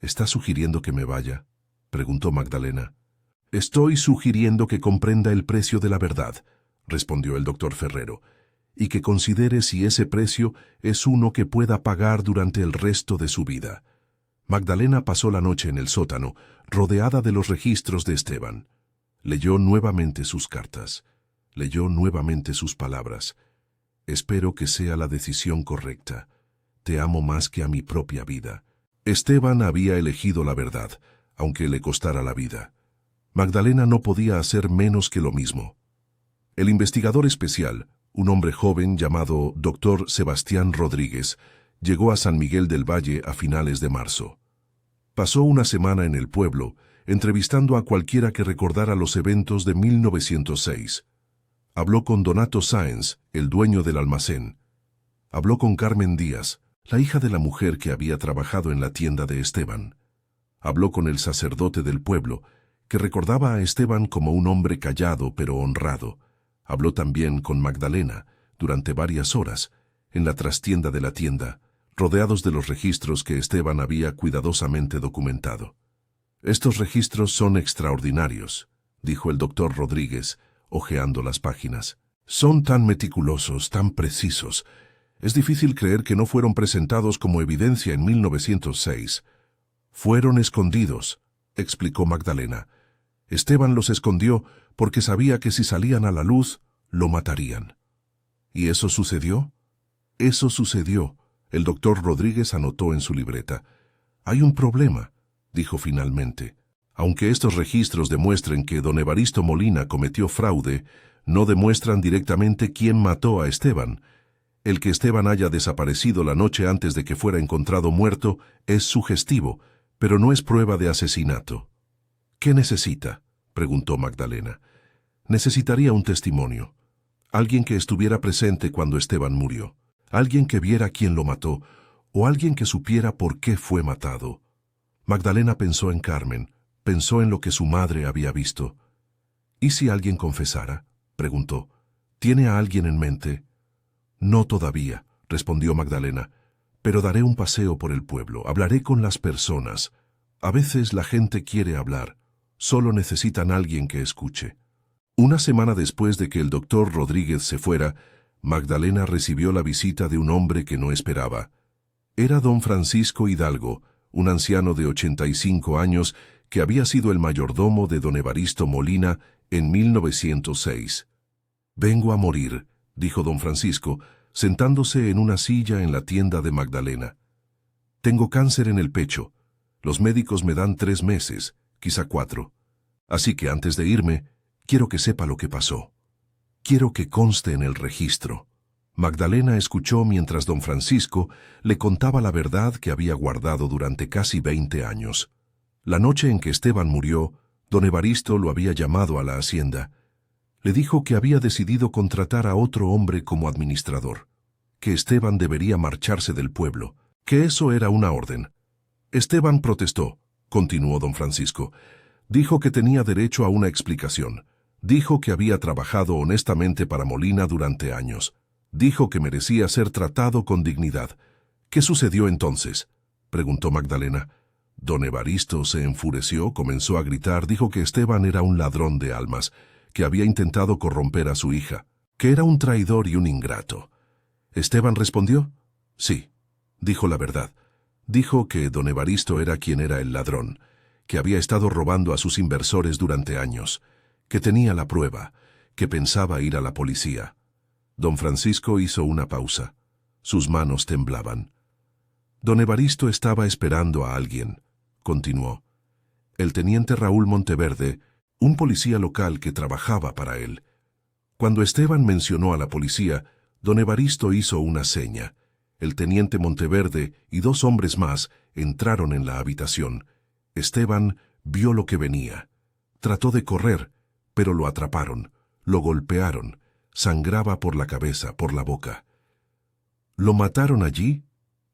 «¿Está sugiriendo que me vaya?», preguntó Magdalena. «Estoy sugiriendo que comprenda el precio de la verdad», respondió el doctor Ferrero, «y que considere si ese precio es uno que pueda pagar durante el resto de su vida». Magdalena pasó la noche en el sótano, rodeada de los registros de Esteban. Leyó nuevamente sus cartas. Leyó nuevamente sus palabras. «Espero que sea la decisión correcta. Te amo más que a mi propia vida». Esteban había elegido la verdad, aunque le costara la vida. Magdalena no podía hacer menos que lo mismo. El investigador especial, un hombre joven llamado Dr. Sebastián Rodríguez, llegó a San Miguel del Valle a finales de marzo. Pasó una semana en el pueblo, entrevistando a cualquiera que recordara los eventos de 1906. Habló con Donato Sáenz, el dueño del almacén. Habló con Carmen Díaz, la hija de la mujer que había trabajado en la tienda de Esteban. Habló con el sacerdote del pueblo, que recordaba a Esteban como un hombre callado pero honrado. Habló también con Magdalena, durante varias horas, en la trastienda de la tienda, rodeados de los registros que Esteban había cuidadosamente documentado. «Estos registros son extraordinarios», dijo el doctor Rodríguez, hojeando las páginas. «Son tan meticulosos, tan precisos. Es difícil creer que no fueron presentados como evidencia en 1906. Fueron escondidos», explicó Magdalena. «Esteban los escondió porque sabía que si salían a la luz, lo matarían». «¿Y eso sucedió?» «Eso sucedió», el doctor Rodríguez anotó en su libreta. «Hay un problema», dijo finalmente. «Aunque estos registros demuestren que don Evaristo Molina cometió fraude, no demuestran directamente quién mató a Esteban. El que Esteban haya desaparecido la noche antes de que fuera encontrado muerto es sugestivo, pero no es prueba de asesinato». «¿Qué necesita?», preguntó Magdalena. «Necesitaría un testimonio. Alguien que estuviera presente cuando Esteban murió. Alguien que viera quién lo mató, o alguien que supiera por qué fue matado». Magdalena pensó en Carmen, pensó en lo que su madre había visto. «¿Y si alguien confesara?», preguntó. «¿Tiene a alguien en mente?». «No todavía», respondió Magdalena, «pero daré un paseo por el pueblo, hablaré con las personas. A veces la gente quiere hablar, solo necesitan alguien que escuche». Una semana después de que el doctor Rodríguez se fuera, Magdalena recibió la visita de un hombre que no esperaba. Era don Francisco Hidalgo, un anciano de 85 años que había sido el mayordomo de don Evaristo Molina en 1906. «Vengo a morir», dijo don Francisco, sentándose en una silla en la tienda de Magdalena. «Tengo cáncer en el pecho. Los médicos me dan 3 meses, quizá 4. Así que antes de irme, quiero que sepa lo que pasó. Quiero que conste en el registro». Magdalena escuchó mientras don Francisco le contaba la verdad que había guardado durante casi 20 años. La noche en que Esteban murió, don Evaristo lo había llamado a la hacienda. Le dijo que había decidido contratar a otro hombre como administrador, que Esteban debería marcharse del pueblo, que eso era una orden. Esteban protestó, continuó don Francisco. Dijo que tenía derecho a una explicación. Dijo que había trabajado honestamente para Molina durante años. Dijo que merecía ser tratado con dignidad. «¿Qué sucedió entonces?», preguntó Magdalena. Don Evaristo se enfureció, comenzó a gritar, dijo que Esteban era un ladrón de almas, que había intentado corromper a su hija, que era un traidor y un ingrato. ¿Esteban respondió? Sí, dijo la verdad. Dijo que don Evaristo era quien era el ladrón, que había estado robando a sus inversores durante años, que tenía la prueba, que pensaba ir a la policía. Don Francisco hizo una pausa. Sus manos temblaban. Don Evaristo estaba esperando a alguien, continuó. El teniente Raúl Monteverde, un policía local que trabajaba para él. Cuando Esteban mencionó a la policía, don Evaristo hizo una seña. El teniente Monteverde y 2 hombres más entraron en la habitación. Esteban vio lo que venía. Trató de correr, pero lo atraparon, lo golpearon. Sangraba por la cabeza, por la boca. ¿Lo mataron allí?,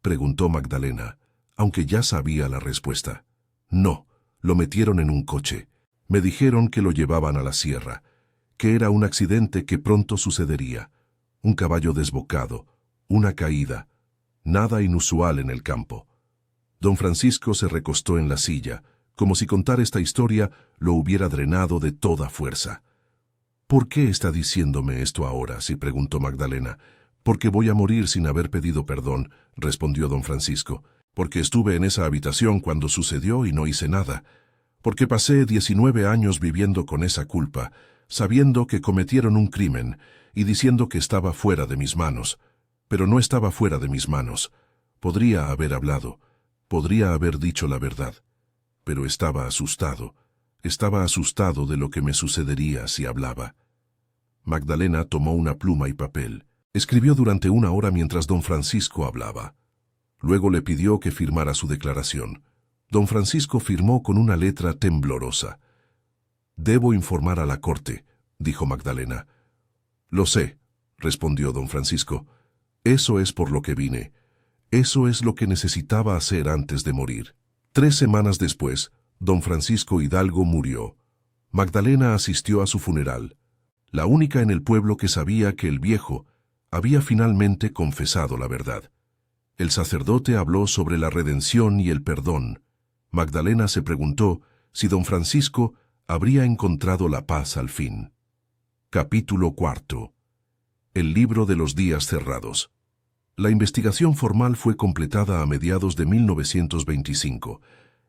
preguntó Magdalena, aunque ya sabía la respuesta. No, lo metieron en un coche. Me dijeron que lo llevaban a la sierra, que era un accidente que pronto sucedería. Un caballo desbocado, una caída, nada inusual en el campo. Don Francisco se recostó en la silla, como si contar esta historia lo hubiera drenado de toda fuerza. «¿Por qué está diciéndome esto ahora?», se preguntó Magdalena. «Porque voy a morir sin haber pedido perdón», respondió don Francisco. «Porque estuve en esa habitación cuando sucedió y no hice nada. Porque pasé 19 años viviendo con esa culpa, sabiendo que cometieron un crimen y diciendo que estaba fuera de mis manos. Pero no estaba fuera de mis manos. Podría haber hablado, podría haber dicho la verdad. Pero estaba asustado. Estaba asustado de lo que me sucedería si hablaba». Magdalena tomó una pluma y papel. Escribió durante 1 hora mientras don Francisco hablaba. Luego le pidió que firmara su declaración. Don Francisco firmó con una letra temblorosa. «Debo informar a la corte», dijo Magdalena. Lo sé, respondió don Francisco. Eso es por lo que vine. Eso es lo que necesitaba hacer antes de morir. 3 semanas después, don Francisco Hidalgo murió. Magdalena asistió a su funeral, la única en el pueblo que sabía que el viejo había finalmente confesado la verdad. El sacerdote habló sobre la redención y el perdón. Magdalena se preguntó si don Francisco habría encontrado la paz al fin. Capítulo 4. El libro de los días cerrados. La investigación formal fue completada a mediados de 1925.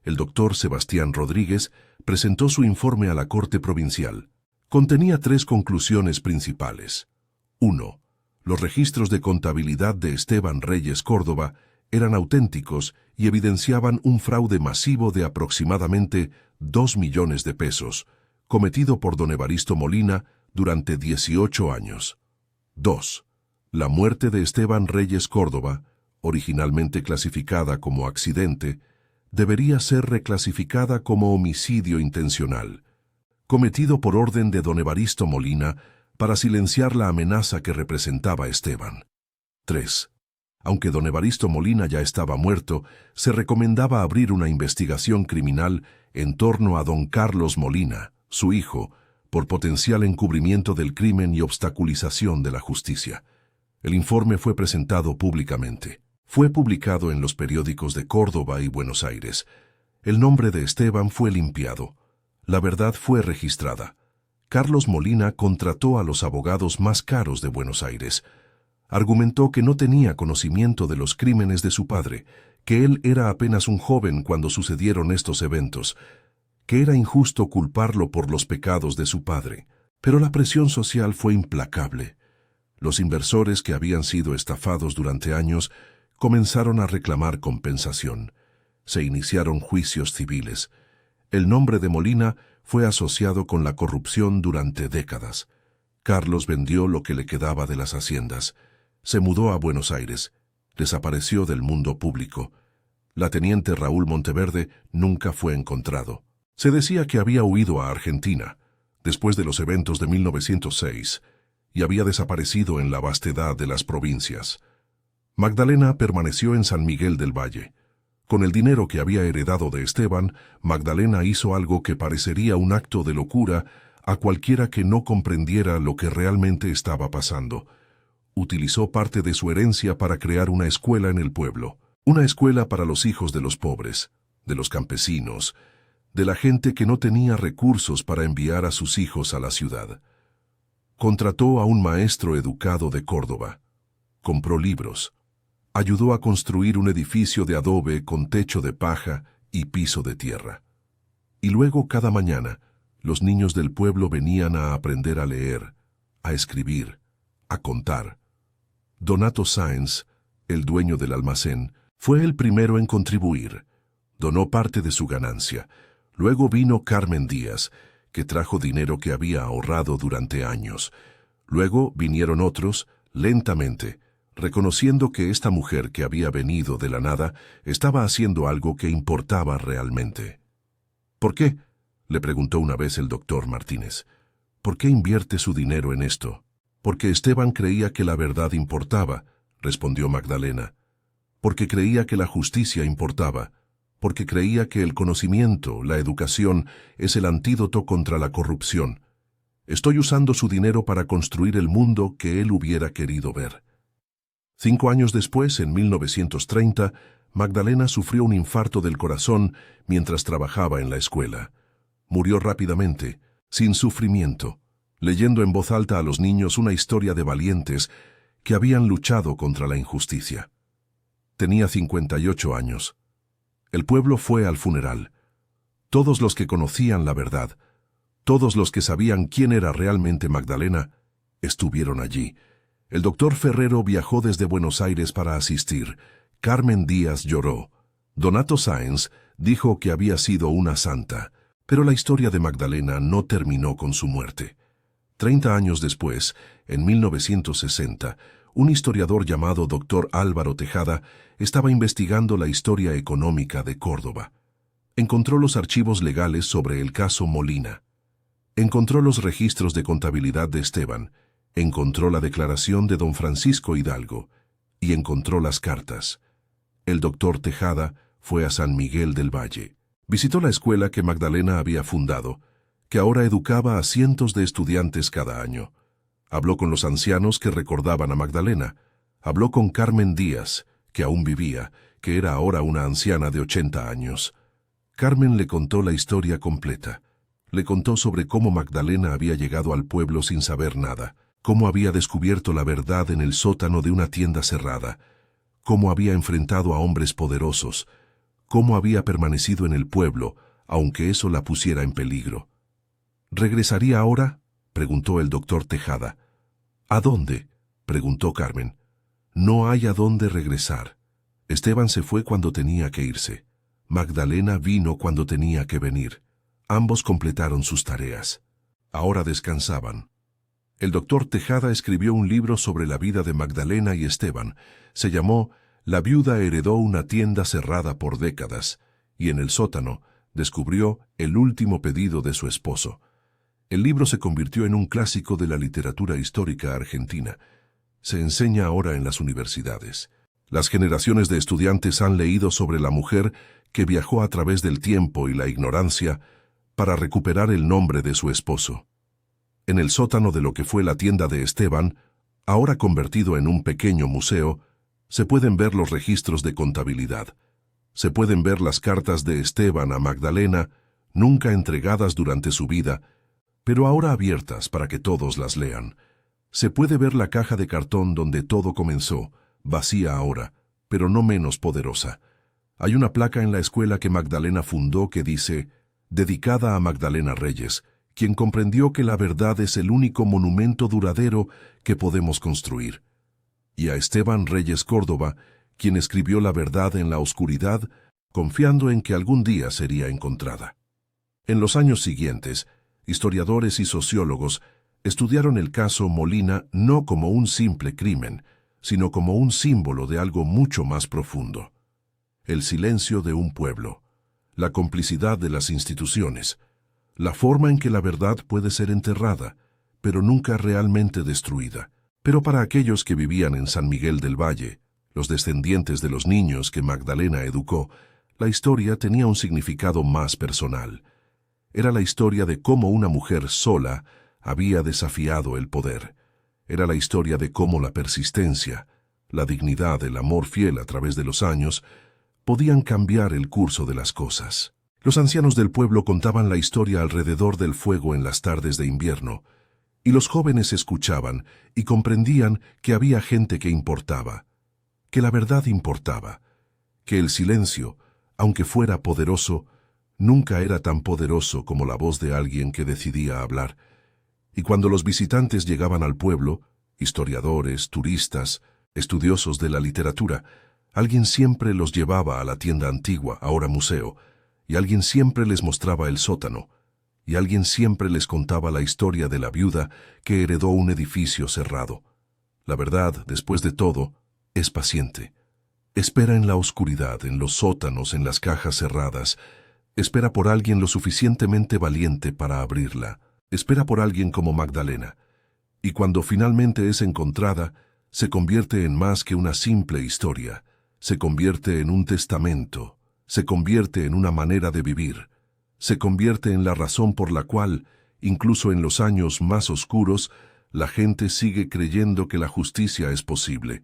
El doctor Sebastián Rodríguez presentó su informe a la Corte Provincial. Contenía 3 conclusiones principales. 1. Los registros de contabilidad de Esteban Reyes Córdoba eran auténticos y evidenciaban un fraude masivo de aproximadamente 2 millones de pesos, cometido por don Evaristo Molina durante 18 años. 2. La muerte de Esteban Reyes Córdoba, originalmente clasificada como accidente, debería ser reclasificada como homicidio intencional, cometido por orden de don Evaristo Molina para silenciar la amenaza que representaba Esteban. 3. Aunque don Evaristo Molina ya estaba muerto, se recomendaba abrir una investigación criminal en torno a don Carlos Molina, su hijo, por potencial encubrimiento del crimen y obstaculización de la justicia. El informe fue presentado públicamente. Fue publicado en los periódicos de Córdoba y Buenos Aires. El nombre de Esteban fue limpiado. La verdad fue registrada. Carlos Molina contrató a los abogados más caros de Buenos Aires. Argumentó que no tenía conocimiento de los crímenes de su padre, que él era apenas un joven cuando sucedieron estos eventos, que era injusto culparlo por los pecados de su padre. Pero la presión social fue implacable. Los inversores que habían sido estafados durante años comenzaron a reclamar compensación. Se iniciaron juicios civiles. El nombre de Molina fue asociado con la corrupción durante décadas. Carlos vendió lo que le quedaba de las haciendas. Se mudó a Buenos Aires. Desapareció del mundo público. La teniente Raúl Monteverde nunca fue encontrado. Se decía que había huido a Argentina, después de los eventos de 1906, y había desaparecido en la vastedad de las provincias. Magdalena permaneció en San Miguel del Valle. Con el dinero que había heredado de Esteban, Magdalena hizo algo que parecería un acto de locura a cualquiera que no comprendiera lo que realmente estaba pasando. Utilizó parte de su herencia para crear una escuela en el pueblo. Una escuela para los hijos de los pobres, de los campesinos, de la gente que no tenía recursos para enviar a sus hijos a la ciudad. Contrató a un maestro educado de Córdoba. Compró libros. Ayudó a construir un edificio de adobe con techo de paja y piso de tierra. Y luego cada mañana, los niños del pueblo venían a aprender a leer, a escribir, a contar. Donato Sáenz, el dueño del almacén, fue el primero en contribuir. Donó parte de su ganancia. Luego vino Carmen Díaz, que trajo dinero que había ahorrado durante años. Luego vinieron otros, lentamente, reconociendo que esta mujer que había venido de la nada estaba haciendo algo que importaba realmente. ¿Por qué?, le preguntó una vez el doctor Martínez. ¿Por qué invierte su dinero en esto? Porque Esteban creía que la verdad importaba, respondió Magdalena. Porque creía que la justicia importaba. Porque creía que el conocimiento, la educación, es el antídoto contra la corrupción. Estoy usando su dinero para construir el mundo que él hubiera querido ver. 5 años después, en 1930, Magdalena sufrió un infarto del corazón mientras trabajaba en la escuela. Murió rápidamente, sin sufrimiento, leyendo en voz alta a los niños una historia de valientes que habían luchado contra la injusticia. Tenía 58 años. El pueblo fue al funeral. Todos los que conocían la verdad, todos los que sabían quién era realmente Magdalena, estuvieron allí. El doctor Ferrero viajó desde Buenos Aires para asistir. Carmen Díaz lloró. Donato Sáenz dijo que había sido una santa, pero la historia de Magdalena no terminó con su muerte. 30 años después, en 1960, un historiador llamado Dr. Álvaro Tejada estaba investigando la historia económica de Córdoba. Encontró los archivos legales sobre el caso Molina. Encontró los registros de contabilidad de Esteban. Encontró la declaración de don Francisco Hidalgo y encontró las cartas. El doctor Tejada fue a San Miguel del Valle. Visitó la escuela que Magdalena había fundado, que ahora educaba a cientos de estudiantes cada año. Habló con los ancianos que recordaban a Magdalena. Habló con Carmen Díaz, que aún vivía, que era ahora una anciana de 80 años. Carmen le contó la historia completa. Le contó sobre cómo Magdalena había llegado al pueblo sin saber nada, cómo había descubierto la verdad en el sótano de una tienda cerrada, cómo había enfrentado a hombres poderosos, cómo había permanecido en el pueblo, aunque eso la pusiera en peligro. ¿Regresaría ahora?, preguntó el doctor Tejada. ¿A dónde?, preguntó Carmen. No hay a dónde regresar. Esteban se fue cuando tenía que irse. Magdalena vino cuando tenía que venir. Ambos completaron sus tareas. Ahora descansaban. El doctor Tejada escribió un libro sobre la vida de Magdalena y Esteban. Se llamó La viuda heredó una tienda cerrada por décadas, y en el sótano descubrió el último pedido de su esposo. El libro se convirtió en un clásico de la literatura histórica argentina. Se enseña ahora en las universidades. Las generaciones de estudiantes han leído sobre la mujer que viajó a través del tiempo y la ignorancia para recuperar el nombre de su esposo. En el sótano de lo que fue la tienda de Esteban, ahora convertido en un pequeño museo, se pueden ver los registros de contabilidad. Se pueden ver las cartas de Esteban a Magdalena, nunca entregadas durante su vida, pero ahora abiertas para que todos las lean. Se puede ver la caja de cartón donde todo comenzó, vacía ahora, pero no menos poderosa. Hay una placa en la escuela que Magdalena fundó que dice, dedicada a Magdalena Reyes, quien comprendió que la verdad es el único monumento duradero que podemos construir. Y a Esteban Reyes Córdoba, quien escribió la verdad en la oscuridad, confiando en que algún día sería encontrada. En los años siguientes, historiadores y sociólogos estudiaron el caso Molina no como un simple crimen, sino como un símbolo de algo mucho más profundo. El silencio de un pueblo, la complicidad de las instituciones, la forma en que la verdad puede ser enterrada, pero nunca realmente destruida. Pero para aquellos que vivían en San Miguel del Valle, los descendientes de los niños que Magdalena educó, la historia tenía un significado más personal. Era la historia de cómo una mujer sola había desafiado el poder. Era la historia de cómo la persistencia, la dignidad, el amor fiel a través de los años, podían cambiar el curso de las cosas. Los ancianos del pueblo contaban la historia alrededor del fuego en las tardes de invierno, y los jóvenes escuchaban y comprendían que había gente que importaba, que la verdad importaba, que el silencio, aunque fuera poderoso, nunca era tan poderoso como la voz de alguien que decidía hablar. Y cuando los visitantes llegaban al pueblo, historiadores, turistas, estudiosos de la literatura, alguien siempre los llevaba a la tienda antigua, ahora museo, y alguien siempre les mostraba el sótano, y alguien siempre les contaba la historia de la viuda que heredó un edificio cerrado. La verdad, después de todo, es paciente. Espera en la oscuridad, en los sótanos, en las cajas cerradas. Espera por alguien lo suficientemente valiente para abrirla. Espera por alguien como Magdalena. Y cuando finalmente es encontrada, se convierte en más que una simple historia. Se convierte en un testamento. Se convierte en una manera de vivir. Se convierte en la razón por la cual, incluso en los años más oscuros, la gente sigue creyendo que la justicia es posible,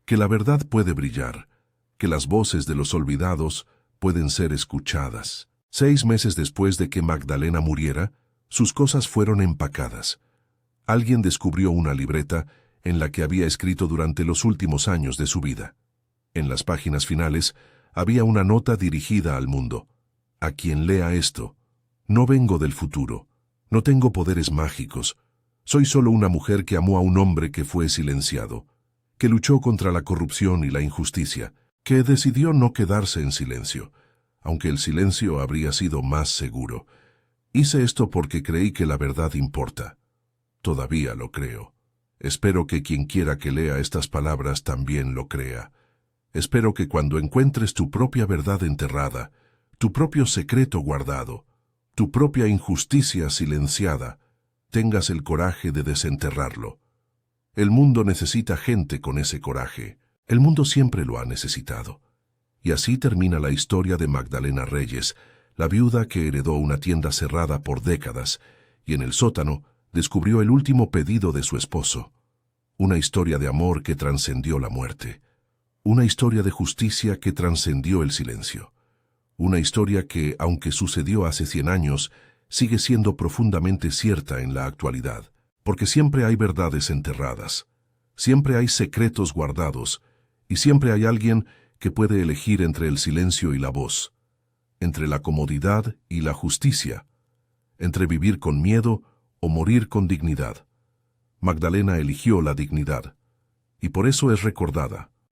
que la verdad puede brillar, que las voces de los olvidados pueden ser escuchadas. 6 meses después de que Magdalena muriera, sus cosas fueron empacadas. Alguien descubrió una libreta en la que había escrito durante los últimos años de su vida. En las páginas finales había una nota dirigida al mundo. A quien lea esto, no vengo del futuro, no tengo poderes mágicos, soy solo una mujer que amó a un hombre que fue silenciado, que luchó contra la corrupción y la injusticia, que decidió no quedarse en silencio, aunque el silencio habría sido más seguro. Hice esto porque creí que la verdad importa. Todavía lo creo. Espero que quien quiera que lea estas palabras también lo crea. Espero que cuando encuentres tu propia verdad enterrada, tu propio secreto guardado, tu propia injusticia silenciada, tengas el coraje de desenterrarlo, El mundo necesita gente con ese coraje. El mundo siempre lo ha necesitado. Y así termina la historia de Magdalena Reyes, la viuda que heredó una tienda cerrada por décadas y en el sótano descubrió el último pedido de su esposo. Una historia de amor que trascendió la muerte. Una historia de justicia que trascendió el silencio. Una historia que, aunque sucedió hace 100 años, sigue siendo profundamente cierta en la actualidad. Porque siempre hay verdades enterradas, siempre hay secretos guardados, y siempre hay alguien que puede elegir entre el silencio y la voz, entre la comodidad y la justicia, entre vivir con miedo o morir con dignidad. Magdalena eligió la dignidad, y por eso es recordada.